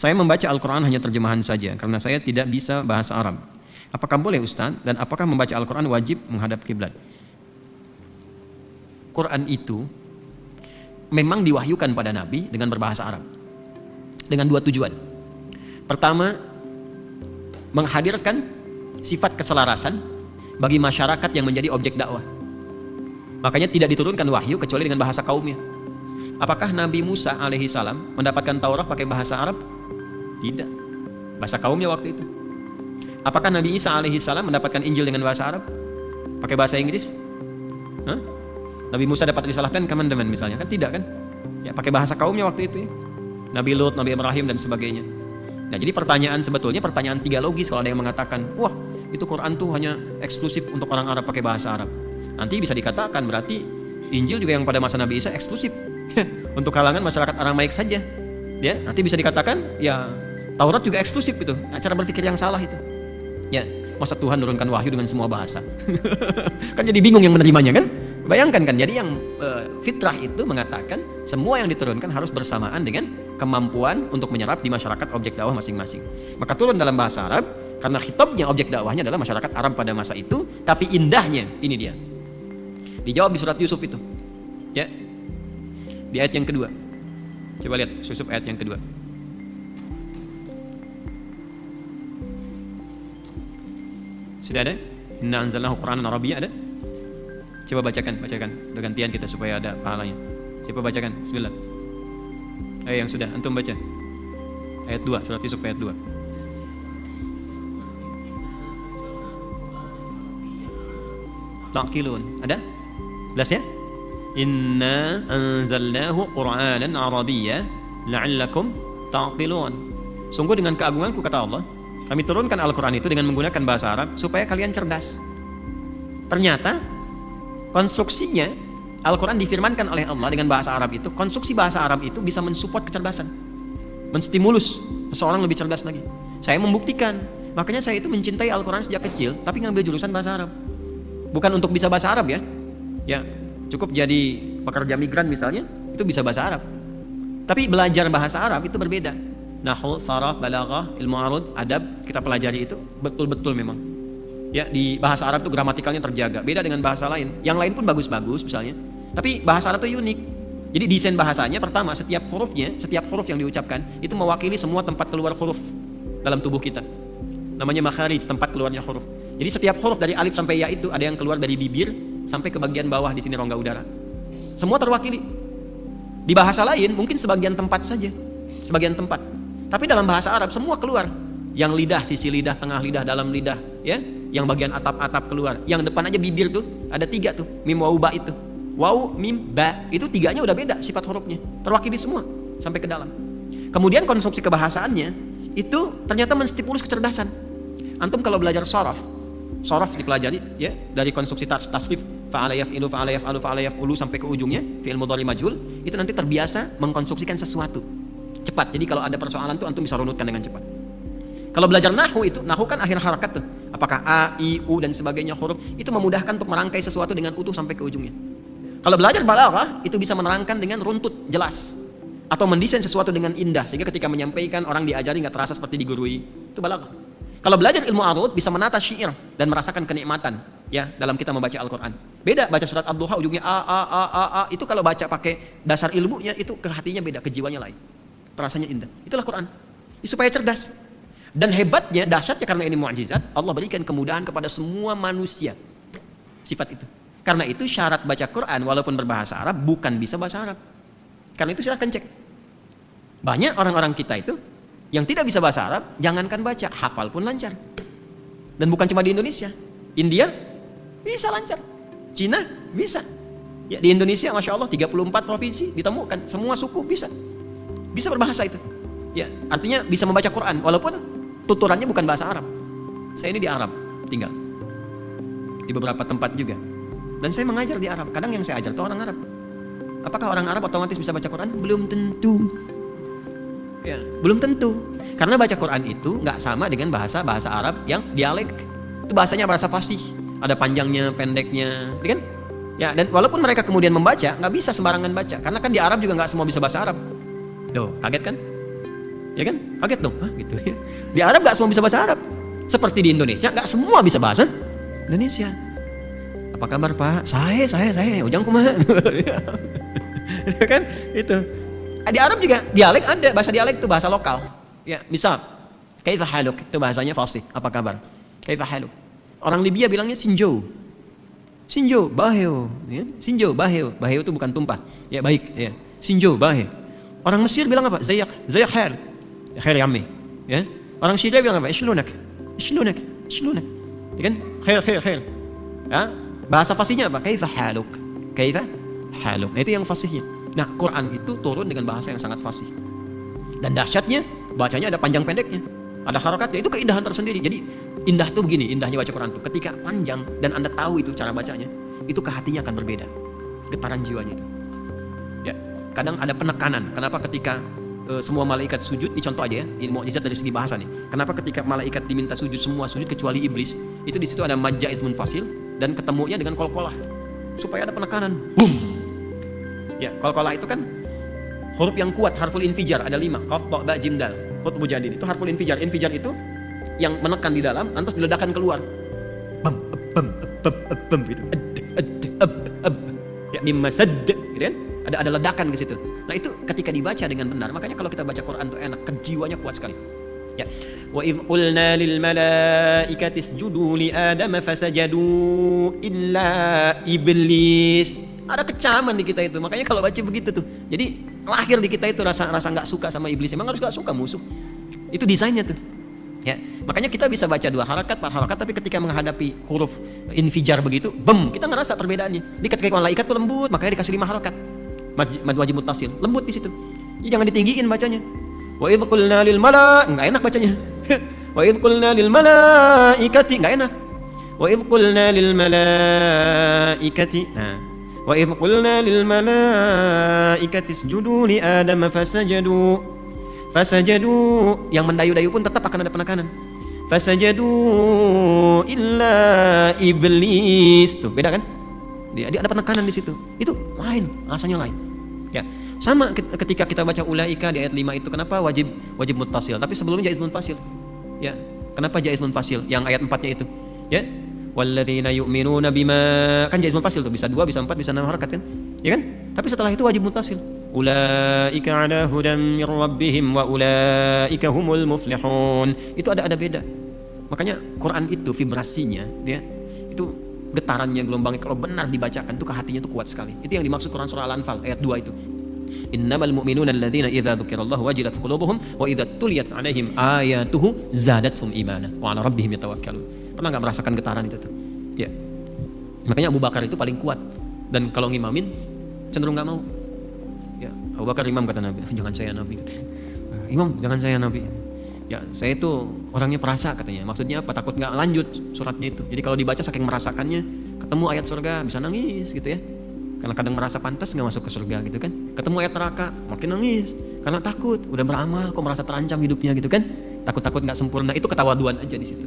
Saya membaca Al-Quran hanya terjemahan saja karena saya tidak bisa bahasa Arab. Apakah boleh Ustaz? Dan apakah membaca Al-Quran wajib menghadap kiblat? Quran itu memang diwahyukan pada Nabi dengan berbahasa Arab dengan dua tujuan. Pertama, menghadirkan sifat keselarasan bagi masyarakat yang menjadi objek dakwah. Makanya tidak diturunkan wahyu kecuali dengan bahasa kaumnya. Apakah Nabi Musa alaihi salam mendapatkan Taurat pakai bahasa Arab? Tidak, bahasa kaumnya waktu itu. Apakah Nabi Isa alaihi salam mendapatkan Injil dengan bahasa Arab? Pakai bahasa Inggris? Hah? Nabi Musa dapat risalahkan Commandment misalnya, kan tidak kan? Ya, pakai bahasa kaumnya waktu itu ya. Nabi Lut, Nabi Ibrahim dan sebagainya. Nah, jadi pertanyaan sebetulnya pertanyaan tiga logis kalau ada yang mengatakan, wah itu Quran tuh hanya eksklusif untuk orang Arab pakai bahasa Arab. Nanti bisa dikatakan berarti Injil juga yang pada masa Nabi Isa eksklusif untuk kalangan masyarakat Aramaik saja. Ya, nanti bisa dikatakan ya Taurat juga eksklusif itu. Nah, cara berpikir yang salah itu. Ya, masa Tuhan menurunkan wahyu dengan semua bahasa? Kan jadi bingung yang menerimanya kan? Bayangkan kan, jadi yang fitrah itu mengatakan semua yang diturunkan harus bersamaan dengan kemampuan untuk menyerap di masyarakat objek dakwah masing-masing. Maka turun dalam bahasa Arab karena khitabnya objek dakwahnya adalah masyarakat Arab pada masa itu, tapi indahnya ini dia. Dijawab di surat Yusuf itu. Ya. Di ayat yang kedua. Coba lihat Yusuf ayat yang kedua. Sudah ada? Inna anzalnahu Qur'anan Arabiyya ada? Coba bacakan. Gantian kita supaya ada pahalanya. Coba bacakan. Bismillah. Ayo yang sudah, antum baca. Ayat 2, surat Yusuf ayat 2. Taqilun. Ada? Jelas ya? Inna anzalnahu Qur'anan Arabiyya la'allakum taqilun. Sungguh dengan keagunganku kata Allah, kami turunkan Al-Quran itu dengan menggunakan bahasa Arab supaya kalian cerdas. Ternyata konstruksinya Al-Quran difirmankan oleh Allah dengan bahasa Arab itu, konstruksi bahasa Arab itu bisa mensupport kecerdasan, menstimulus seseorang lebih cerdas lagi. Saya membuktikan, makanya saya itu mencintai Al-Quran sejak kecil, tapi ngambil jurusan bahasa Arab. Bukan untuk bisa bahasa Arab ya, ya cukup jadi pekerja migran misalnya, itu bisa bahasa Arab. Tapi belajar bahasa Arab itu berbeda. Nahwu, saraf, balaghah, ilmu arud, adab, kita pelajari itu betul-betul memang. Ya, di bahasa Arab itu gramatikalnya terjaga, beda dengan bahasa lain. Yang lain pun bagus-bagus misalnya, tapi bahasa Arab itu unik. Jadi desain bahasanya pertama, setiap hurufnya, setiap huruf yang diucapkan itu mewakili semua tempat keluar huruf dalam tubuh kita. Namanya makharij, tempat keluarnya huruf. Jadi setiap huruf dari alif sampai ya itu ada yang keluar dari bibir sampai ke bagian bawah di sini rongga udara. Semua terwakili. Di bahasa lain mungkin sebagian tempat saja, sebagian tempat. Tapi dalam bahasa Arab semua keluar. Yang lidah, sisi lidah, tengah lidah, dalam lidah, ya. Yang bagian atap-atap keluar. Yang depan aja bibir tuh ada 3 tuh, mim waw ba itu. Waw, mim, ba, itu 3-nya udah beda sifat hurufnya. Terwakili semua sampai ke dalam. Kemudian konstruksi kebahasaannya itu ternyata menstimulus kecerdasan. Antum kalau belajar sharaf dipelajari ya, dari konstruksi tasrif fa'ala yaf'ilu fa'ala yaf'alu fa'ala yaf'ulu sampai ke ujungnya fi'il mudhari majhul, itu nanti terbiasa mengkonstruksikan sesuatu cepat. Jadi kalau ada persoalan tuh antum bisa runutkan dengan cepat. Kalau belajar nahwu itu, nahwu kan akhir harakat tuh. Apakah a, i, u dan sebagainya huruf, itu memudahkan untuk merangkai sesuatu dengan utuh sampai ke ujungnya. Kalau belajar balaghah itu bisa menerangkan dengan runtut, jelas. Atau mendesain sesuatu dengan indah sehingga ketika menyampaikan orang diajari enggak terasa seperti digurui. Itu balaghah. Kalau belajar ilmu arud bisa menata syair dan merasakan kenikmatan ya dalam kita membaca Al-Qur'an. Beda baca surat Ad-Duha ujungnya a itu kalau baca pakai dasar ilmunya itu ke hatinya beda, ke jiwanya lain. Terasanya indah. Itulah Quran. Supaya cerdas. Dan hebatnya, dahsyatnya karena ini mukjizat, Allah berikan kemudahan kepada semua manusia. Sifat itu. Karena itu syarat baca Quran walaupun berbahasa Arab bukan bisa bahasa Arab. Karena itu silahkan cek. Banyak orang-orang kita itu yang tidak bisa bahasa Arab, jangankan baca, hafal pun lancar. Dan bukan cuma di Indonesia. India bisa lancar. Cina bisa. Ya, di Indonesia Masya Allah 34 provinsi ditemukan, semua suku bisa. Bisa berbahasa itu. Ya, artinya bisa membaca Quran walaupun tuturannya bukan bahasa Arab. Saya ini di Arab tinggal. Di beberapa tempat juga. Dan saya mengajar di Arab. Kadang yang saya ajar itu orang Arab. Apakah orang Arab otomatis bisa baca Quran? Belum tentu. Ya, belum tentu. Karena baca Quran itu nggak sama dengan bahasa Arab yang dialek. Itu bahasanya bahasa fasih. Ada panjangnya, pendeknya, kan? Ya, dan walaupun mereka kemudian membaca, nggak bisa sembarangan baca. Karena kan di Arab juga nggak semua bisa bahasa Arab. Tuh, kaget kan? Ya kan? Kaget dong, hah gitu ya. Di Arab nggak semua bisa bahasa Arab. Seperti di Indonesia nggak semua bisa bahasa Indonesia. Apa kabar Pak? Saya, ujang kumaha. Ya kan? Itu. Di Arab juga dialek ada, bahasa dialek itu bahasa lokal. Ya, misal kaifa haluk itu bahasanya fasih. Apa kabar? Kaifa haluk. Orang Libya bilangnya sinjo. Sinjo, baheo, ya. Sinjo, baheo. Baheo itu bukan tumpah. Ya baik, ya. Sinjo, baheo. Orang Mesir bilang apa? Zayak khair. Khair yami. Ya. Orang Syria bilang apa? Ishlunak. Ya kan? Khair. Ya. Bahasa fasihnya apa? Kaifa haluk. Nah, itu yang fasihnya. Nah, Quran itu turun dengan bahasa yang sangat fasih. Dan dahsyatnya, bacanya ada panjang pendeknya. Ada harakatnya, itu keindahan tersendiri. Jadi, indah tuh begini, indahnya baca Quran tuh. Ketika panjang dan Anda tahu itu cara bacanya, itu ke hatinya akan berbeda. Getaran jiwanya itu. Ya, kadang ada penekanan. Kenapa ketika semua malaikat sujud, ini contoh aja ya, ini mukjizat dari segi bahasa nih. Kenapa ketika malaikat diminta sujud, semua sujud kecuali iblis, itu di situ ada mad jaiz munfasil dan ketemunya dengan qalqalah. Supaya ada penekanan. Boom. Ya, qalqalah itu kan huruf yang kuat, harful infijar ada 5, qaf, ta, ba, jim, dal. Huruf mujadid itu harful infijar. Infijar itu yang menekan di dalam, lantas diledakkan keluar. Bam, gitu. Ya, mimma sadd, gitu kan? Ada ledakan ke situ. Nah, itu ketika dibaca dengan benar, makanya kalau kita baca Quran itu enak, kejiwanya kuat sekali. Ya. Wa idh qulna lil malaikati isjudu li adama fasajadu illa iblis. Ada kecaman di kita itu. Makanya kalau baca begitu tuh. Jadi lahir di kita itu rasa nggak suka sama iblis. Emang harus nggak suka musuh. Itu desainnya tuh. Ya, makanya kita bisa baca 2 harakat, 4 harakat, tapi ketika menghadapi huruf infijar begitu, kita ngerasa perbedaannya. Di ketika malaikat tuh lembut, makanya dikasih 5 harakat. Mad wajib muttasil, lembut di situ. Jadi jangan ditinggiin bacanya. Wa idh qulna lil enggak enak bacanya. Wa idh qulna lil malaikati, enggak enak. Wa idh qulna lil malaikati. Nah, wa idh qulna lil malaikati isjudu li adama fasajadu yang mendayu-dayu pun tetap akan ada penekanan. Fasajadu illa iblis. Tuh, beda kan? Dia ada penekanan di situ. Itu lain, rasanya lain. Ya. Sama ketika kita baca ulaika di ayat 5 itu, kenapa wajib muttasil? Tapi sebelumnya jaiz munfasil. Ya. Kenapa jaiz munfasil? Yang ayat 4-nya itu. Ya. Walladzina yu'minuna bima, kan jaiz munfasil tuh, bisa 2, bisa 4, bisa 6 harakat kan? Ya kan? Tapi setelah itu wajib muttasil. Ulaika ala hudan mir rabbihim wa ulaika humul muflihun. Itu ada beda. Makanya Quran itu vibrasinya, dia itu getarannya, gelombangnya kalau benar dibacakan itu ke hatinya itu kuat sekali. Itu yang dimaksud Quran surah Al-Anfal ayat 2 itu. Innamal mu'minuna alladzina idza dzukirallahu wajilat qulubuhum wa idza tuliyat 'alaihim ayatuhu zadatuhum imana wa 'ala rabbihim yatawakkalun. Pernah enggak merasakan getaran itu tuh? Ya. Makanya Abu Bakar itu paling kuat, dan kalau ngimamin cenderung enggak mau. Ya, Abu Bakar imam kata Nabi, jangan saya Nabi katanya. Imam, jangan saya Nabi. Ya, saya itu orangnya perasa katanya. Maksudnya apa? Takut nggak lanjut suratnya itu. Jadi kalau dibaca saking merasakannya, ketemu ayat surga bisa nangis gitu ya. Karena kadang merasa pantas nggak masuk ke surga gitu kan. Ketemu ayat neraka makin nangis karena takut. Udah beramal kok merasa terancam hidupnya gitu kan. Takut nggak sempurna. Itu ketawaduan aja di situ.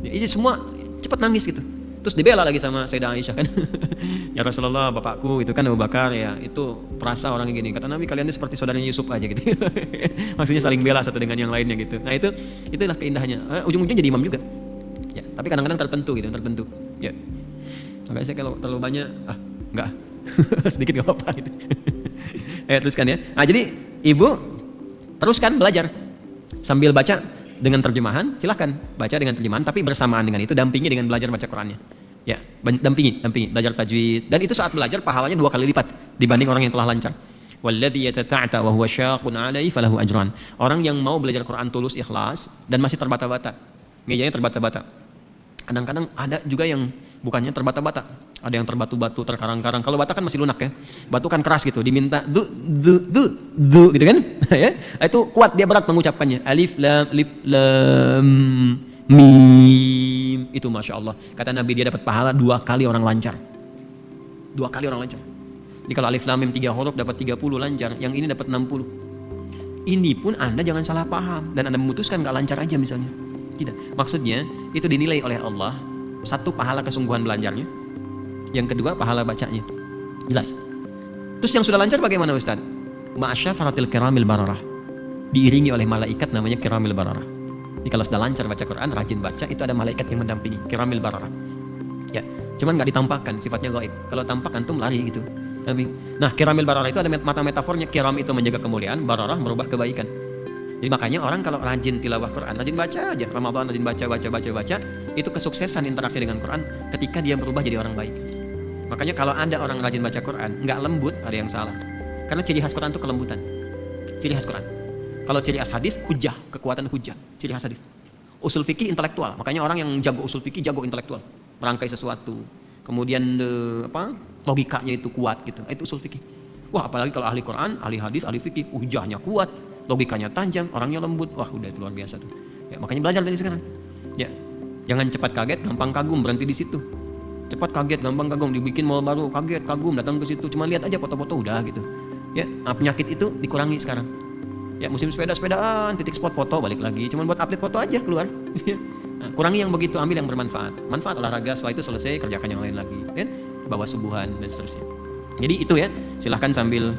Ya, ini semua cepat nangis gitu. Terus dibela lagi sama Sayyidah Aisyah kan. Ya Rasulullah, bapakku itu kan Abu Bakar ya, itu perasa orangnya gini. Kata Nabi, kalian ini seperti saudaranya Yusuf aja gitu. Maksudnya saling bela satu dengan yang lainnya gitu. Nah, itulah keindahannya. Ujung-ujungnya jadi imam juga. Ya, tapi kadang-kadang tertentu. Ya. Makanya saya kalau terlalu banyak, enggak. Sedikit enggak apa-apa gitu. Teruskan ya. Nah, jadi ibu teruskan belajar sambil baca dengan terjemahan, silahkan baca dengan terjemahan, tapi bersamaan dengan itu dampingi dengan belajar baca Qurannya. Ya, dampingi belajar tajwid, dan itu saat belajar pahalanya 2 kali lipat dibanding orang yang telah lancar. Walladzi yatata'ata wa huwa syaqun 'alaihi falahu ajran. Orang yang mau belajar Quran tulus ikhlas dan masih terbata-bata. Mejanya terbata-bata. Kadang-kadang ada juga yang bukannya terbata-bata. Ada yang terbatu-batu, terkarang-karang. Kalau bata kan masih lunak ya. Batu kan keras gitu, diminta du gitu kan? Ya. Itu kuat, dia berat mengucapkannya. Alif lam mim. Itu Masya Allah. Kata Nabi dia dapat pahala 2 kali orang lancar. 2 kali orang lancar. Jadi kalau alif lam mim 3 huruf dapat 30 lancar, yang ini dapat 60. Ini pun Anda jangan salah paham dan Anda memutuskan enggak lancar aja misalnya. Tidak. Maksudnya itu dinilai oleh Allah, 1 pahala kesungguhan belajarnya, yang kedua pahala bacanya. Jelas. Terus yang sudah lancar bagaimana Ustaz? Ma'asyafaratil kiramil bararah. diiringi oleh malaikat namanya kiramil bararah. Jadi kalau sudah lancar baca Quran, rajin baca, itu ada malaikat yang mendampingi, kiramil bararah. Ya, cuman nggak ditampakkan, sifatnya gaib. Kalau tampak antum lari gitu. Nah, kiramil bararah itu ada metafornya. Kiram itu menjaga kemuliaan, bararah merubah kebaikan. Jadi makanya orang kalau rajin tilawah Quran, rajin baca aja, Ramadan rajin baca, itu kesuksesan interaksi dengan Quran ketika dia berubah jadi orang baik. Makanya kalau ada orang rajin baca Quran, nggak lembut, ada yang salah. Karena ciri khas Quran itu kelembutan. Ciri khas Quran. Kalau ciri khas hadis, hujah, kekuatan hujah, ciri khas hadis. Usul fikih intelektual. Makanya orang yang jago usul fikih jago intelektual, merangkai sesuatu. Kemudian logikanya itu kuat gitu. Itu usul fikih. Wah, apalagi kalau ahli Quran, ahli hadis, ahli fikih, hujahnya kuat, logikanya tajam, orangnya lembut. Wah, udah itu luar biasa tuh. Ya, makanya belajar dari sekarang. Ya. Jangan cepat kaget, gampang kagum, berhenti di situ. Cepat kaget, gampang kagum, dibikin mal baru, kaget, kagum, datang ke situ, cuma lihat aja foto-foto udah gitu. Ya, penyakit itu dikurangi sekarang. Ya, musim sepedaan, titik spot foto balik lagi, cuma buat update foto aja keluar. Nah, kurangi yang begitu, ambil yang bermanfaat. Manfaat olahraga, setelah itu selesai kerjakan yang lain lagi, ya. Bawa subuhan dan seterusnya. Jadi itu ya, silahkan sambil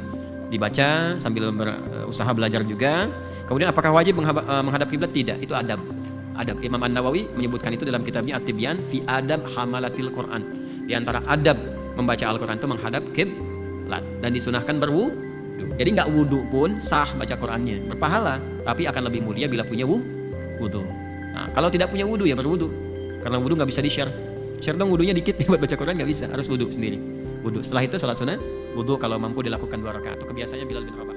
dibaca, sambil berusaha belajar juga. Kemudian apakah wajib menghadap kiblat? Tidak, itu adab. Adab. Imam An-Nawawi menyebutkan itu dalam kitabnya At-Tibyan fi Adab Hamalatil Quran. Di antara adab membaca Al-Quran itu menghadap kiblat dan disunahkan berwudu. Jadi nggak wudu pun sah baca Qurannya, berpahala, tapi akan lebih mulia bila punya wudu. Nah, kalau tidak punya wudu ya berwudu. Karena wudu nggak bisa di-share. Share dong wudunya dikit nih buat baca Quran, nggak bisa, harus wudu sendiri. Wudu. Setelah itu salat sunat, wudu kalau mampu dilakukan 2 rakaat. Itu kebiasaannya Bilal bin Rabah.